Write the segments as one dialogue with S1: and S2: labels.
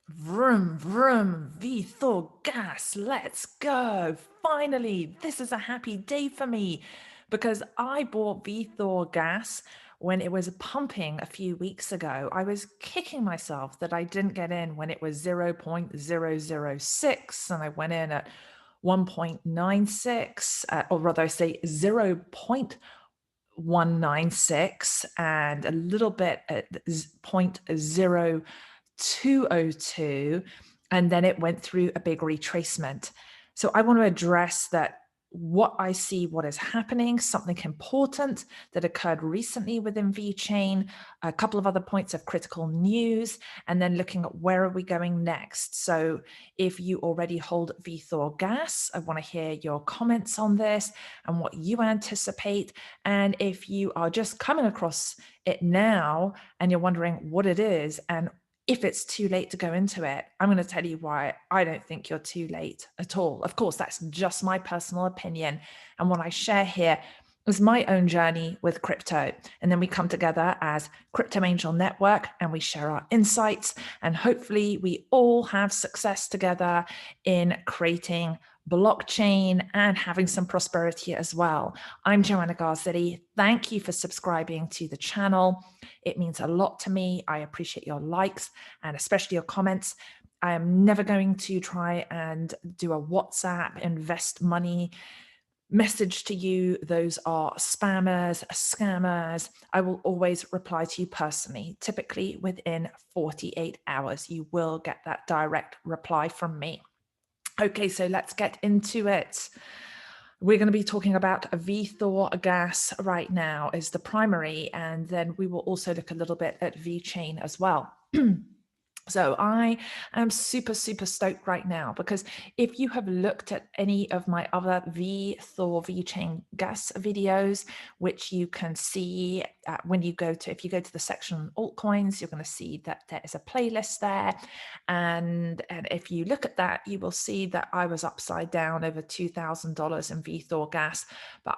S1: Vroom, vroom, VeThor gas, let's go. Finally, this is a happy day for me because I bought VeThor gas when it was pumping a few weeks ago. I was kicking myself that I didn't get in when it was 0.006 and I went in at 1.96, or rather I say 0.196 and a little bit at 0.0202, and then it went through a big retracement. So I want to address that what I see, what is happening, something important that occurred recently within VeChain, a couple of other points of critical news, and then looking at where are we going next. So if you already hold VeThor gas, I want to hear your comments on this and what you anticipate. And if you are just coming across it now and you're wondering what it is and if it's too late to go into it, I'm going to tell you why I don't think you're too late at all. Of course, that's just my personal opinion. And what I share here is my own journey with crypto. And then we come together as Crypto Angel Network and we share our insights. And hopefully we all have success together in creating blockchain and having some prosperity as well. I'm Joanna Garzilli. Thank you for subscribing to the channel. It means a lot to me. I appreciate your likes and especially your comments. I am never going to try and do a WhatsApp invest money message to you. Those are spammers, scammers. I will always reply to you personally. Typically within 48 hours, you will get that direct reply from me. Okay, so let's get into it. We're going to be talking about a VeThor gas right now as the primary, and then we will also look a little bit at VeChain as well. So I am super, super stoked right now because if you have looked at any of my other VeThor VeChain gas videos, which you can see when you go to, if you go to the section on altcoins, you're going to see that there is a playlist there. And if you look at that, you will see that I was upside down over $2,000 in VeThor gas. But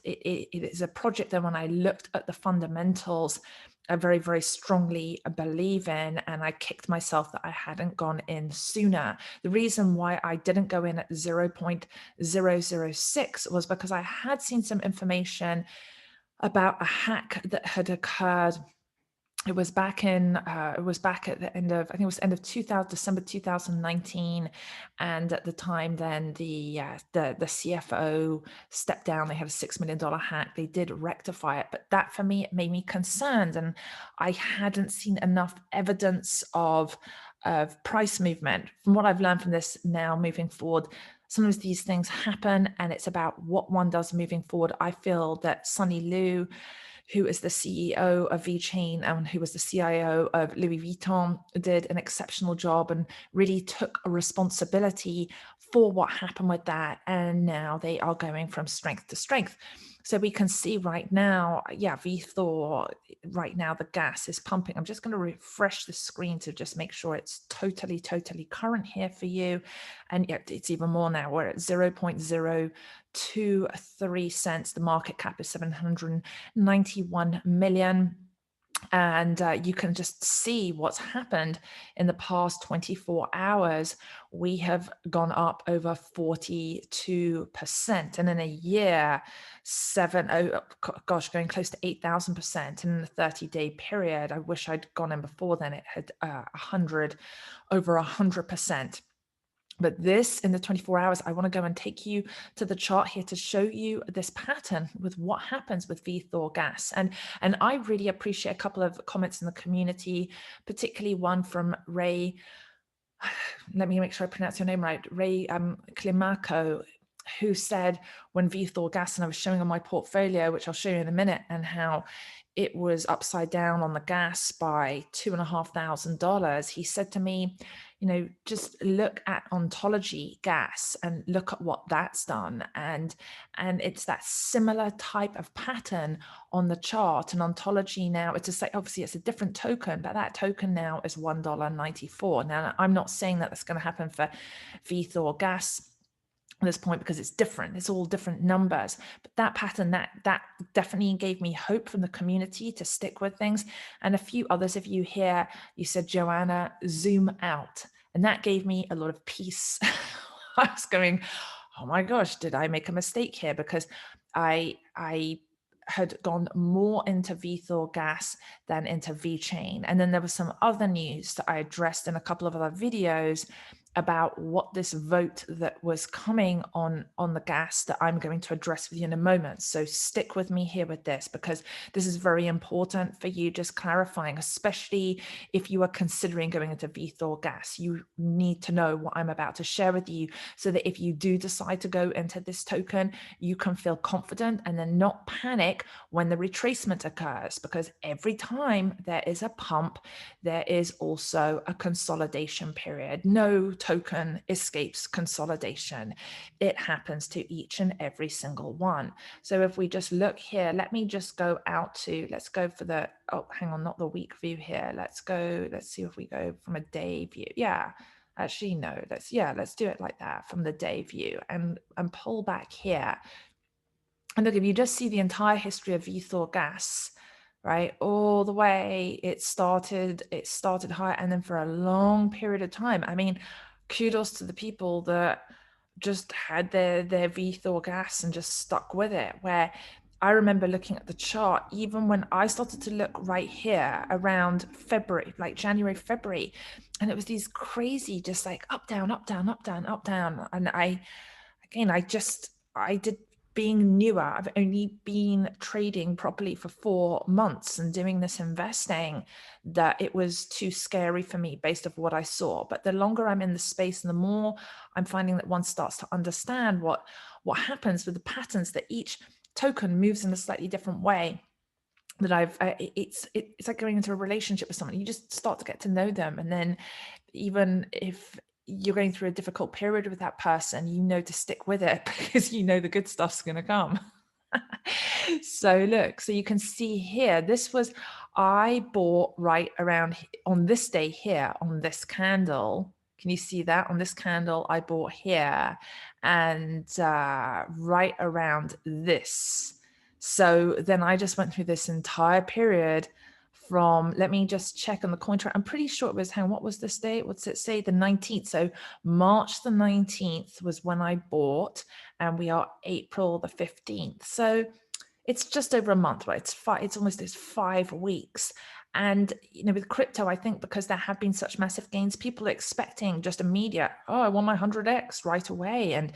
S1: it is a project that when I looked at the fundamentals, I very, very strongly believe in, and I kicked myself that I hadn't gone in sooner. The reason why I didn't go in at 0.006 was because I had seen some information about a hack that had occurred. It was back at the end of, I think it was end of December 2019. And at the time then the CFO stepped down. They had a $6 million hack. They did rectify it. But that for me, it made me concerned. And I hadn't seen enough evidence of price movement. From what I've learned from this now moving forward, sometimes these things happen and it's about what one does moving forward. I feel that Sunny Liu, who is the CEO of VeChain and who was the CIO of Louis Vuitton, did an exceptional job and really took a responsibility for what happened with that. And now they are going from strength to strength. So we can see right now, VeThor, right now the gas is pumping. I'm just going to refresh the screen to just make sure it's totally, totally current here for you. And yeah, it's even more now. We're at 0.023 cents. The market cap is 791 million. And you can just see what's happened in the past 24 hours. We have gone up over 42%. And in a year, going close to 8,000%. And in a 30-day period, I wish I'd gone in before then, it had over 100%. But this in the 24 hours, I want to go and take you to the chart here to show you this pattern with what happens with VeThor gas. And I really appreciate a couple of comments in the community, particularly one from Ray. Let me make sure I pronounce your name right. Ray Climaco, who said when VeThor gas, and I was showing on my portfolio, which I'll show you in a minute, and how it was upside down on the gas by $2,500. He said to me, just look at ontology gas and look at what that's done. And it's that similar type of pattern on the chart. And ontology now, obviously it's a different token, but that token now is $1.94. Now, I'm not saying that that's going to happen for VeThor gas. this point, because it's different, it's all different numbers. But that pattern, that definitely gave me hope from the community to stick with things. And a few others of you here, you said, Joanna, zoom out, and that gave me a lot of peace. I was going, oh my gosh, did I make a mistake here? Because I had gone more into VeThor gas than into VeChain. And then there was some other news that I addressed in a couple of other videos about what this vote that was coming on the gas that I'm going to address with you in a moment. So stick with me here with this, because this is very important for you, just clarifying, especially if you are considering going into VeThor gas. You need to know what I'm about to share with you, so that if you do decide to go into this token, you can feel confident and then not panic when the retracement occurs, because every time there is a pump, there is also a consolidation period. No token escapes consolidation. It happens to each and every single one. So if we just look here, let me just go out to, let's go for the, oh, hang on, not the week view here. Let's go, let's see if we go from a day view. Yeah, actually, no, let's do it like that, from the day view, and pull back here. And look, if you just see the entire history of VeThor gas, right, all the way, it started high, and then for a long period of time, I mean, kudos to the people that just had their VeThor gas and just stuck with it. Where I remember looking at the chart, even when I started to look right here around February, like January, February, and it was these crazy, just like up, down, up, down, up, down, up, down. And I did, being newer, I've only been trading properly for 4 months and doing this investing, that it was too scary for me based off what I saw. But the longer I'm in the space and the more I'm finding that one starts to understand what happens with the patterns, that each token moves in a slightly different way, that it's like going into a relationship with someone. You just start to get to know them, and then even if you're going through a difficult period with that person, you know to stick with it, because you know the good stuff's going to come. So look, so you can see here, this was, I bought right around on this day here, on this candle. Can you see that? On this candle, I bought here, and right around this. So then I just went through this entire period from, let me just check on the coin chart. I'm pretty sure it was, hang on, what was this date? What's it say? The 19th. So March the 19th was when I bought, and we are April the 15th. So it's just over a month, right? It's almost 5 weeks. And, you know, with crypto, I think because there have been such massive gains, people are expecting just immediate, oh, I want my 100x right away. And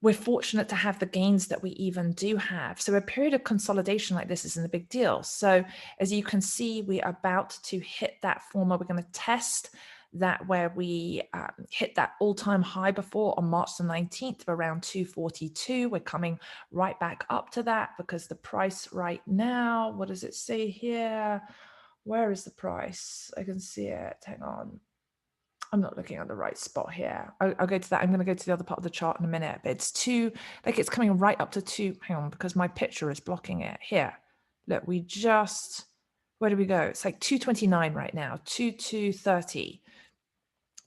S1: we're fortunate to have the gains that we even do have. So a period of consolidation like this isn't a big deal. So as you can see, we're about to hit that form where we're going to test that, where we hit that all-time high before on March the 19th of around 242. We're coming right back up to that, because the price right now, what does it say here? Where is the price? I can see it. Hang on. I'm not looking at the right spot here. I'll go to that. I'm going to go to the other part of the chart in a minute, but it's it's coming right up to 2. Hang on, because my picture is blocking it here. Look, where do we go? It's like 229 right now, 230,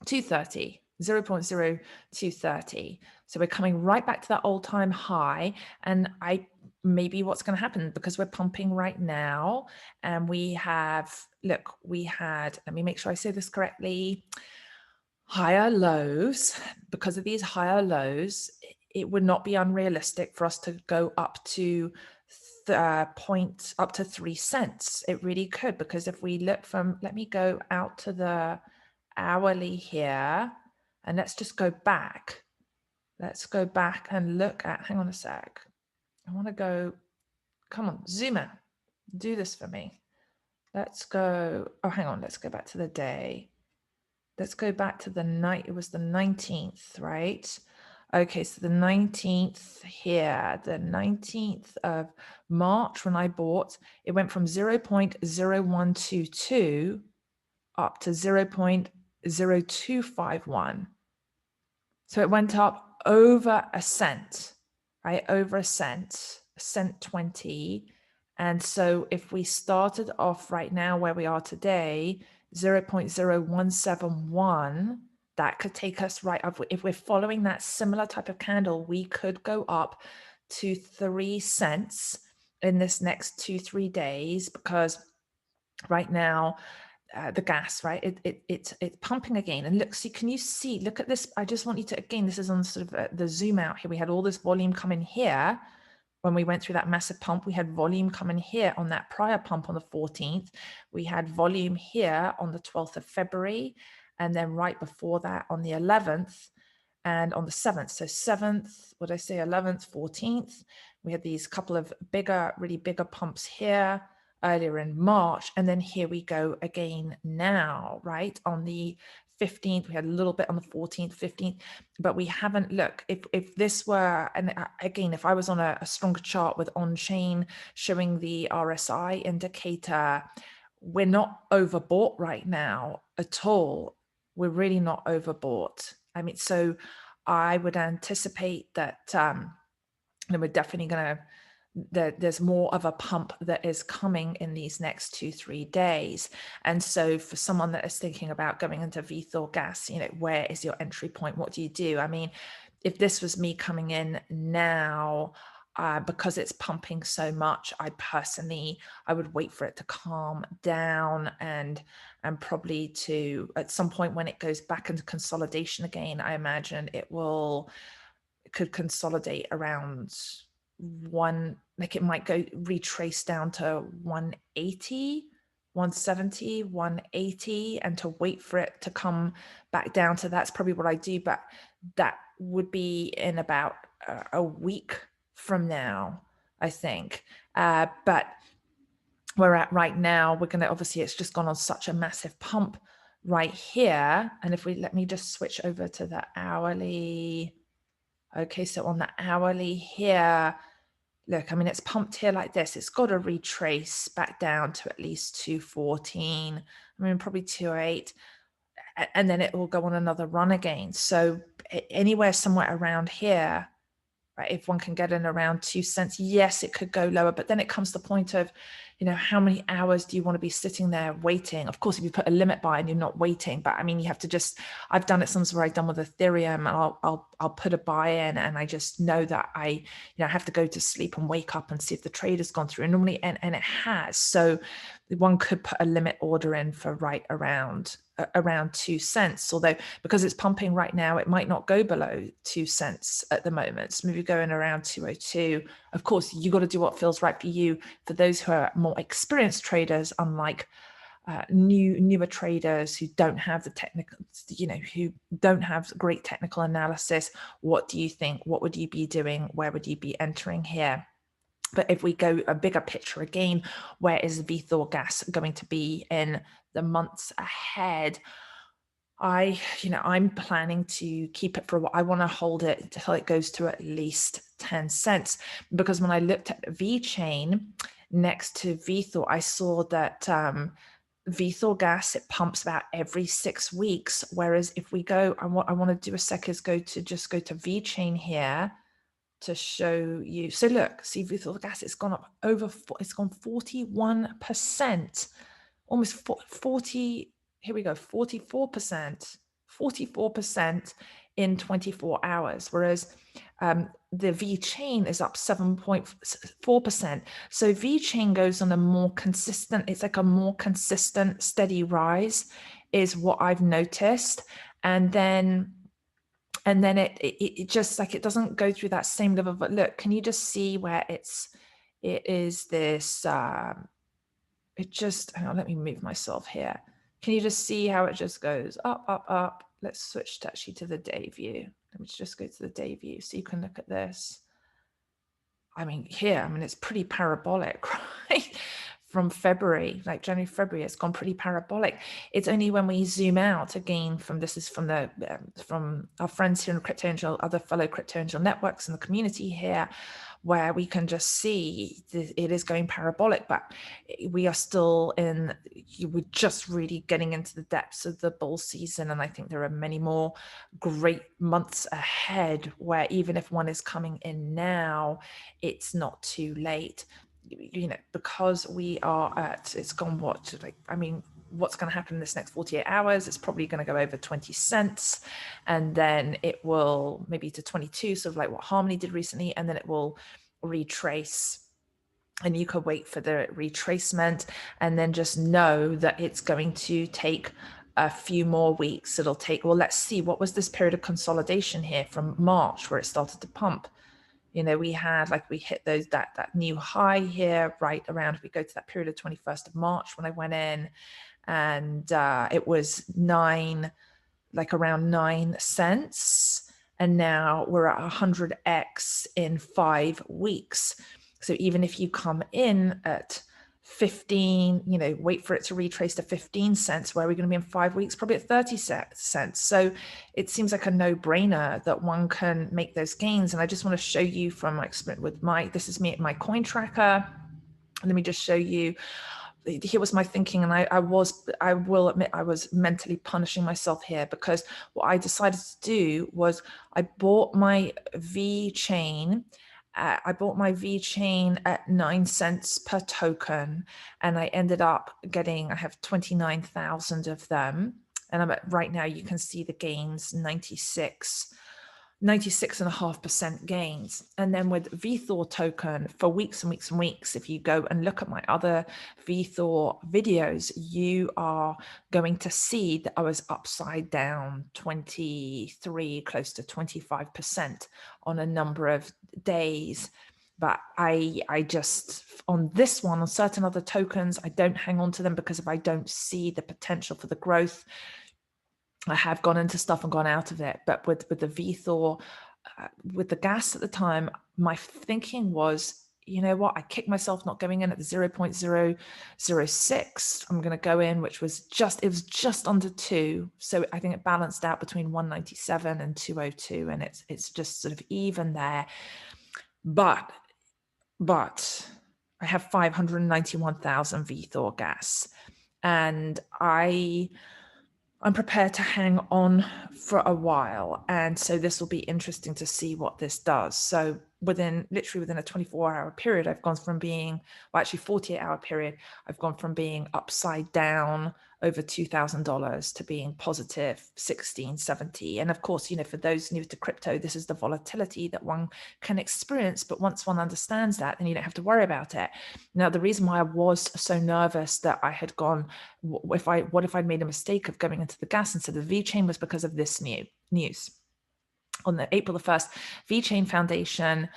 S1: 230, 0.0230. So we're coming right back to that all-time high. And maybe what's going to happen, because we're pumping right now, and we had, let me make sure I say this correctly, higher lows. Because of these higher lows, it would not be unrealistic for us to go up to up to 3 cents. It really could, because if we look from, let me go out to the hourly here, and let's just go back. Let's go back and look at, hang on a sec. I want to go, come on, zoom in, do this for me. Let's go, oh, hang on, let's go back to the day. Let's go back to the night. It was the 19th, right? Okay, so the 19th here, the 19th of March when I bought, it went from 0.0122 up to 0.0251. So it went up over a cent, right? Over a cent 20. And so if we started off right now where we are today, 0.0171, that could take us right up. If we're following that similar type of candle, we could go up to 3 cents in this next 2-3 days, because right now the gas, right, it's pumping again. And look, see, can you see, look at this. I just want you to, again, this is on sort of the zoom out here. We had all this volume come in here when we went through that massive pump. We had volume come in here on that prior pump on the 14th. We had volume here on the 12th of February, and then right before that on the 11th and on the 7th. So 7th, what did I say, 11th, 14th, we had these couple of bigger, really bigger pumps here earlier in March. And then here we go again now, right? On the 15th, we had a little bit on the 14th, 15th, but we haven't, look, if this were, and again, if I was on a stronger chart with on-chain showing the RSI indicator, we're not overbought right now at all. We're really not overbought. I mean, so I would anticipate that we're definitely going to, there's more of a pump that is coming in these next 2-3 days. And so for someone that is thinking about going into VeThor gas, you know, where is your entry point? What do you do? I mean, if this was me coming in now, because it's pumping so much, I would wait for it to calm down and probably to, at some point when it goes back into consolidation again, I imagine it could consolidate around one, like it might go retrace down to 180, 170, 180, and to wait for it to come back down to, that's probably what I do. But that would be in about a week from now, I think. But we're at right now, we're going to, obviously it's just gone on such a massive pump right here. And if we, let me just switch over to the hourly. Okay, so on the hourly here, look, I mean, it's pumped here like this. It's got to retrace back down to at least 214. I mean, probably 28. And then it will go on another run again. So anywhere somewhere around here, right, if one can get in around 2 cents, yes, it could go lower. But then it comes to the point of, you know, how many hours do you want to be sitting there waiting? Of course, if you put a limit buy and you're not waiting, but I mean, you have to just, I've done it sometimes where I've done with Ethereum, and I'll put a buy in, and I just know that I have to go to sleep and wake up and see if the trade has gone through, and normally, and it has. So one could put a limit order in for right around 2 cents, although because it's pumping right now, it might not go below 2 cents at the moment. So maybe going around 202. Of course, you got to do what feels right for you. For those who are more experienced traders, unlike newer traders who don't have the technical, who don't have great technical analysis, what do you think? What would you be doing? Where would you be entering here? But if we go a bigger picture again, where is VeThor gas going to be in the months ahead? I'm planning to keep it for what I want to hold it until it goes to at least 10 cents. Because when I looked at VeChain next to VeThor, I saw that VeThor gas, it pumps about every 6 weeks. Whereas if we go, I want to do a sec is go to VeChain here to show you. So look, see VeThor gas, it's gone up it's gone 41%, almost 40. Here we go, 44% in 24 hours, whereas the VeChain is up 7.4%. So VeChain goes on a more consistent, it's like a more consistent, steady rise is what I've noticed. And then it just like, it doesn't go through that same level. But look, can you just see where it is this, it just, hang on, let me move myself here. Can you just see how it just goes up, up, up? Let's switch to actually to the day view. Let me just go to the day view so you can look at this. I mean, here, I mean, it's pretty parabolic, right? From February, like January, February, it's gone pretty parabolic. It's only when we zoom out again from, this is from the from our friends here in Crypto Angel, other fellow Crypto Angel networks in the community here, where we can just see it is going parabolic, but we are still we're just really getting into the depths of the bull season. And I think there are many more great months ahead where even if one is coming in now, it's not too late, because we are at, it's gone what, like, I mean, what's going to happen in this next 48 hours. It's probably going to go over 20 cents, and then it will maybe to 22, sort of like what Harmony did recently, and then it will retrace. And you could wait for the retracement and then just know that it's going to take a few more weeks. It'll take, well, let's see, what was this period of consolidation here from March where it started to pump? You know, we had, like, we hit those, that new high here right around, if we go to that period of 21st of March when I went in, and it was around 9 cents. And now we're at 100x in 5 weeks. So even if you come in at 15, you know, wait for it to retrace to 15 cents, where are we going to be in 5 weeks? Probably at 30 cents. So it seems like a no-brainer that one can make those gains. And I just want to show you from my experience with this is me at my coin tracker. Let me just show you. Here was my thinking, and I will admit I was mentally punishing myself here, because what I decided to do was I bought my VeChain. I bought my VeChain at 9 cents per token, and I ended up getting, I have 29,000 of them, and I'm at, right now you can see the gains, 96.5% gains. And then with VeThor token for weeks and weeks and weeks, if you go and look at my other VeThor videos, you are going to see that I was upside down 23, close to 25% on a number of days. But I just, on this one, on certain other tokens, I don't hang on to them, because if I don't see the potential for the growth, I have gone into stuff and gone out of it. But with the VeThor, with the gas at the time, my thinking was, you know what, I kicked myself not going in at the 0.006. I'm going to go in, which was it was just under 2. So I think it balanced out between 197 and 202, and it's just sort of even there. But I have 591,000 VeThor gas, and I'm prepared to hang on for a while. And so this will be interesting to see what this does. So literally within a 24-hour period, I've gone from being, well, actually 48-hour period, I've gone from being upside down over $2,000 to being positive 1670. And of course, you know, for those new to crypto, this is the volatility that one can experience. But once one understands that, then you don't have to worry about it. Now, the reason why I was so nervous that I had gone, what if I'd made a mistake of going into the gas instead of the VeChain, was because of this news. On the April the 1st, VeChain Foundation,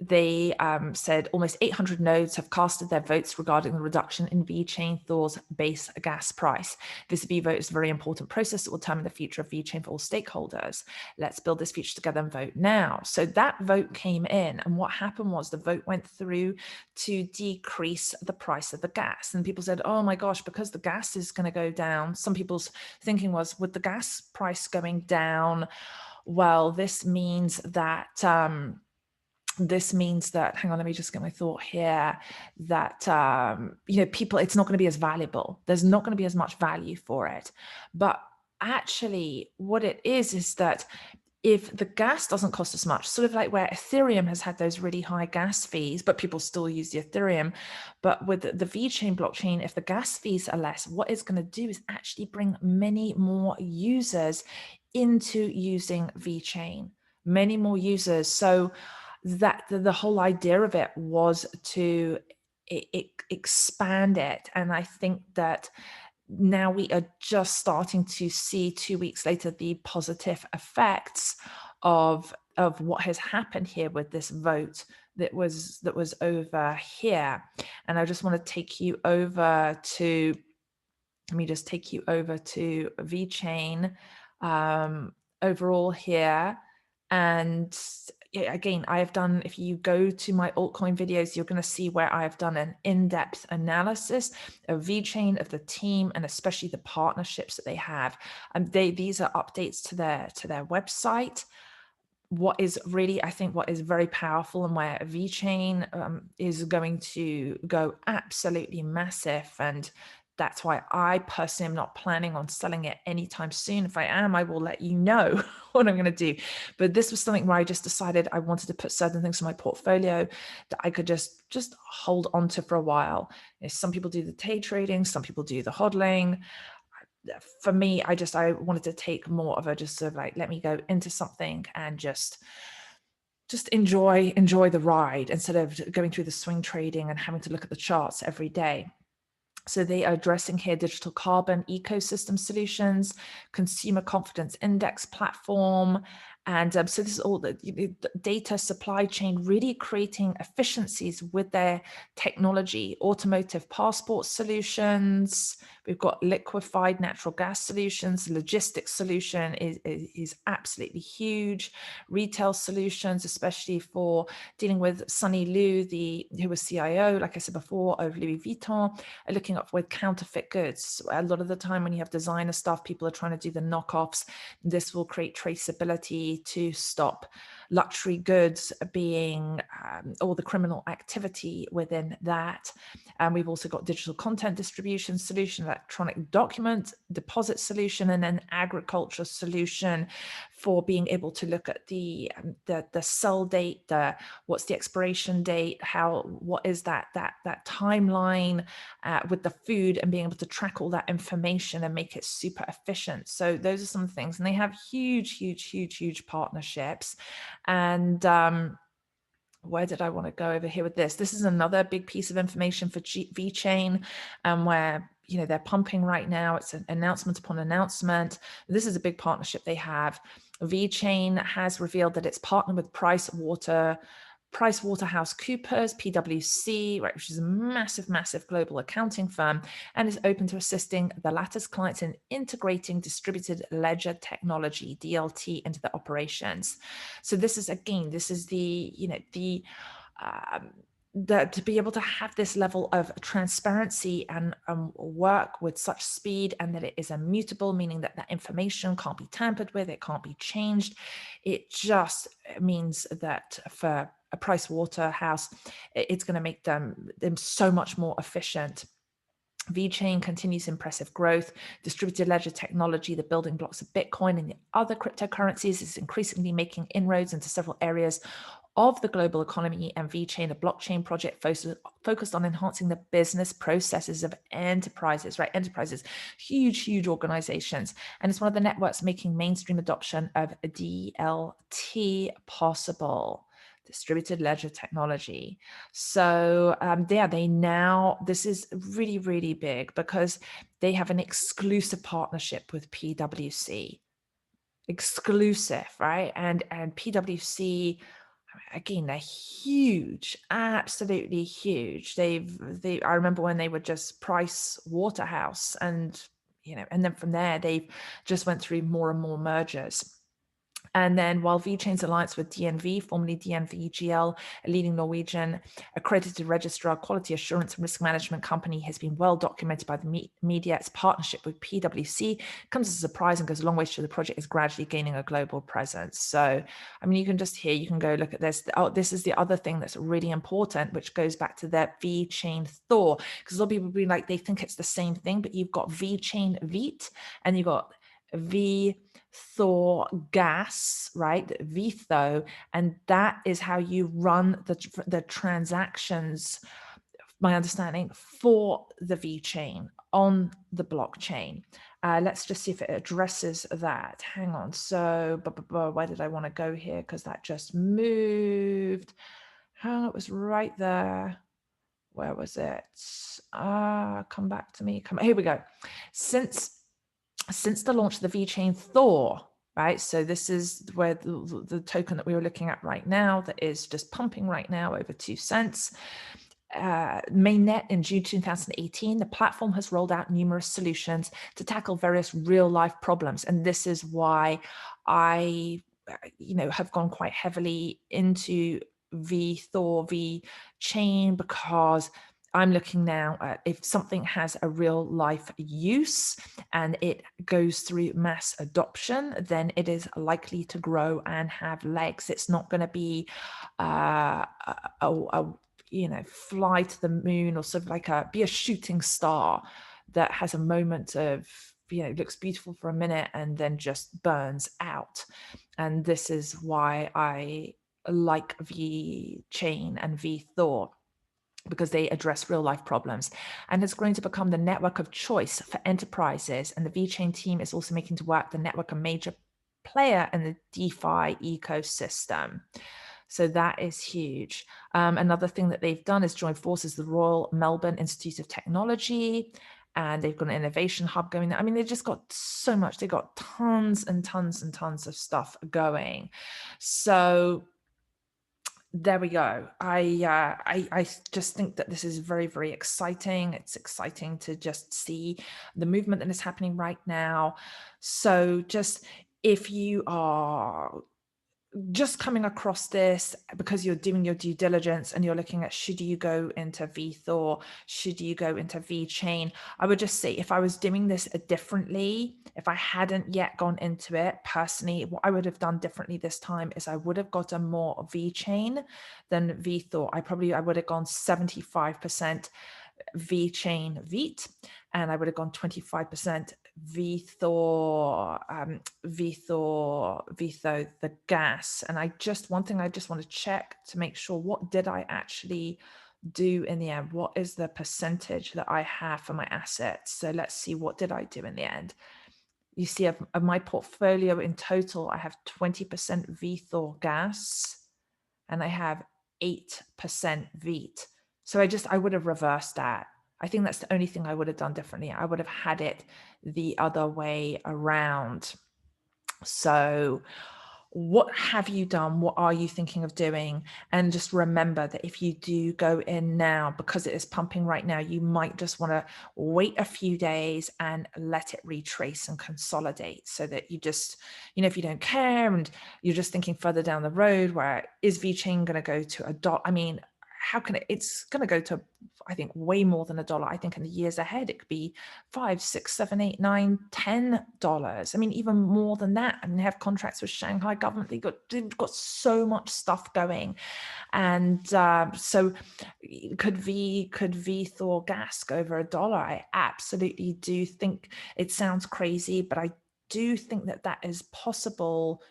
S1: they said almost 800 nodes have casted their votes regarding the reduction in VeChain-Thor's base gas price. This vote is a very important process that will determine the future of VeChain for all stakeholders. Let's build this future together and vote now. So that vote came in, and what happened was the vote went through to decrease the price of the gas. And people said, oh my gosh, because the gas is going to go down. Some people's thinking was, with the gas price going down, well, this means that, hang on, let me just get my thought here, that, you know, people, it's not going to be as valuable. There's not going to be as much value for it. But actually what it is that if the gas doesn't cost as much, sort of like where Ethereum has had those really high gas fees, but people still use the Ethereum. But with the VeChain blockchain, if the gas fees are less, what it's going to do is actually bring many more users into using VeChain, many more users. So that the whole idea of it was to expand it. And I think that now we are just starting to see 2 weeks later the positive effects of what has happened here with this vote that was over here. And I just want to take you over to, let me just take you over to VeChain overall here. And again, I have done, if you go to my altcoin videos, you're going to see where I have done an in-depth analysis of VeChain, of the team, and especially the partnerships that they have. And these are updates to their website. What is really, I think, what is very powerful, and where VeChain is going to go absolutely massive, and that's why I personally am not planning on selling it anytime soon. If I am, I will let you know what I'm going to do. But this was something where I just decided I wanted to put certain things in my portfolio that I could just hold on to for a while. Some people do the day trading, some people do the hodling. For me, I wanted to take more of a just sort of like, let me go into something and just enjoy the ride instead of going through the swing trading and having to look at the charts every day. So they are addressing here digital carbon ecosystem solutions, consumer confidence index platform. And so this is all the data supply chain, really creating efficiencies with their technology, automotive passport solutions. We've got liquefied natural gas solutions. Logistics solution is absolutely huge. Retail solutions, especially for dealing with Sunny Liu, who was CIO, like I said before, of Louis Vuitton, are looking up with counterfeit goods. A lot of the time when you have designer stuff, people are trying to do the knockoffs. This will create traceability to stop luxury goods being all the criminal activity within that. And we've also got digital content distribution solution, electronic document deposit solution, and then agriculture solution for being able to look at the sell date, what's the expiration date, what is that timeline with the food, and being able to track all that information and make it super efficient. So those are some things, and they have huge partnerships. And where did I want to go over here with this? This is another big piece of information for VeChain, where they're pumping right now. It's an announcement upon announcement. This is a big partnership they have. VeChain has revealed that it's partnered with PricewaterhouseCoopers, PwC, right, which is a massive global accounting firm, and is open to assisting the latter's clients in integrating distributed ledger technology, DLT, into their operations. So this is to be able to have this level of transparency and work with such speed, and that it is immutable, meaning that that information can't be tampered with, it can't be changed. It just means that for a Price Waterhouse, it's going to make them so much more efficient. VeChain continues impressive growth. Distributed ledger technology, the building blocks of Bitcoin and the other cryptocurrencies, is increasingly making inroads into several areas of the global economy, and VeChain, a blockchain project focused on enhancing the business processes of enterprises, right? Enterprises, huge organizations. And it's one of the networks making mainstream adoption of DLT possible. Distributed ledger technology. So this is really big because they have an exclusive partnership with PwC. Exclusive, right? And PwC, again, they're huge, absolutely huge. I remember when they were just Price Waterhouse, and then from there they've just went through more and more mergers. And then while VeChain's alliance with DNV, formerly DNV GL, a leading Norwegian accredited registrar, quality assurance and risk management company, has been well documented by the media, its partnership with PwC comes as a surprise and goes a long way to show the project is gradually gaining a global presence. So, I mean, you can go look at this. Oh, this is the other thing that's really important, which goes back to that VeChain Thor, because a lot of people be like, they think it's the same thing, but you've got VeChain Vit, and you've got VeThor gas, right? VeTHO, and that is how you run the transactions, my understanding, for the VeChain on the blockchain. Let's just see if it addresses that. Hang on. So where did I want to go here? Because that just moved. It was right there. Where was it? Come back to me. Here we go. Since the launch of the VeChain Thor, right? So this is where the token that we were looking at right now, that is just pumping right now over 2 cents. Mainnet in June 2018, the platform has rolled out numerous solutions to tackle various real life problems. And this is why I, have gone quite heavily into VeThor, VeChain, because I'm looking now at if something has a real life use and it goes through mass adoption, then it is likely to grow and have legs. It's not going to be fly to the moon or sort of like be a shooting star. that has a moment of, looks beautiful for a minute and then just burns out. And this is why I like VeChain and VeThor, because they address real life problems, and it's going to become the network of choice for enterprises. And the VeChain team is also making to work the network a major player in the DeFi ecosystem. So that is huge. Another thing that they've done is join forces with the Royal Melbourne Institute of Technology, and they've got an innovation hub going there. I mean, they've just got so much. They've got tons and tons and tons of stuff going. So there we go. I just think that this is very, very exciting. It's exciting to just see the movement that is happening right now. So just, if you are just coming across this because you're doing your due diligence and you're looking at, should you go into VeThor, should you go into VeChain, I would just say, if I was doing this differently, if I hadn't yet gone into it personally, what I would have done differently this time is I would have got a more VeChain than VeThor. I would have gone 75% VeChain VET, and I would have gone 25% VeThor, VeThor, the gas. And one thing I just want to check to make sure, what did I actually do in the end? What is the percentage that I have for my assets? So let's see, what did I do in the end? You see, of my portfolio in total, I have 20% VeThor gas and I have 8% VET. So I would have reversed that. I think that's the only thing I would have done differently. I would have had it the other way around. So what have you done? What are you thinking of doing? And just remember that if you do go in now, because it is pumping right now, you might just want to wait a few days and let it retrace and consolidate, so that you just, if you don't care and you're just thinking further down the road, where is VeChain going to go to $1? I mean, how can it's going to go to, I think, way more than $1. I think in the years ahead, it could be $5, $6, $7, $8, $9, $10. I mean, even more than that. I mean, they have contracts with Shanghai government. They've got so much stuff going. And so could VeThor gas go over $1? I absolutely do think, it sounds crazy, but I do think that that is possible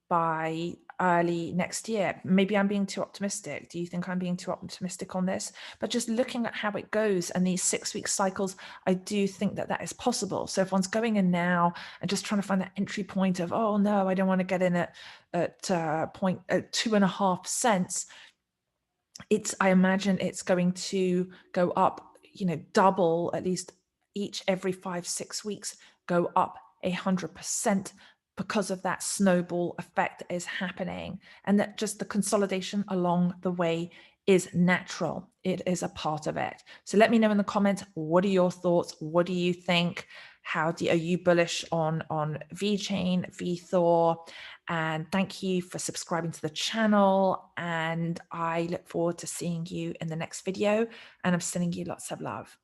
S1: by early next year. Maybe I'm being too optimistic. Do you think I'm being too optimistic on this? But just looking at how it goes and these 6-week cycles, I do think that that is possible. So if one's going in now and just trying to find that entry point of, oh no, I don't want to get in at 2.5 cents, I imagine it's going to go up, double, at least every 5-6 weeks, go up 100%, because of that snowball effect that is happening, and that just the consolidation along the way is natural. It is a part of it. So let me know in the comments, what are your thoughts? What do you think? Are you bullish on VeChain, VeThor? And thank you for subscribing to the channel. And I look forward to seeing you in the next video. And I'm sending you lots of love.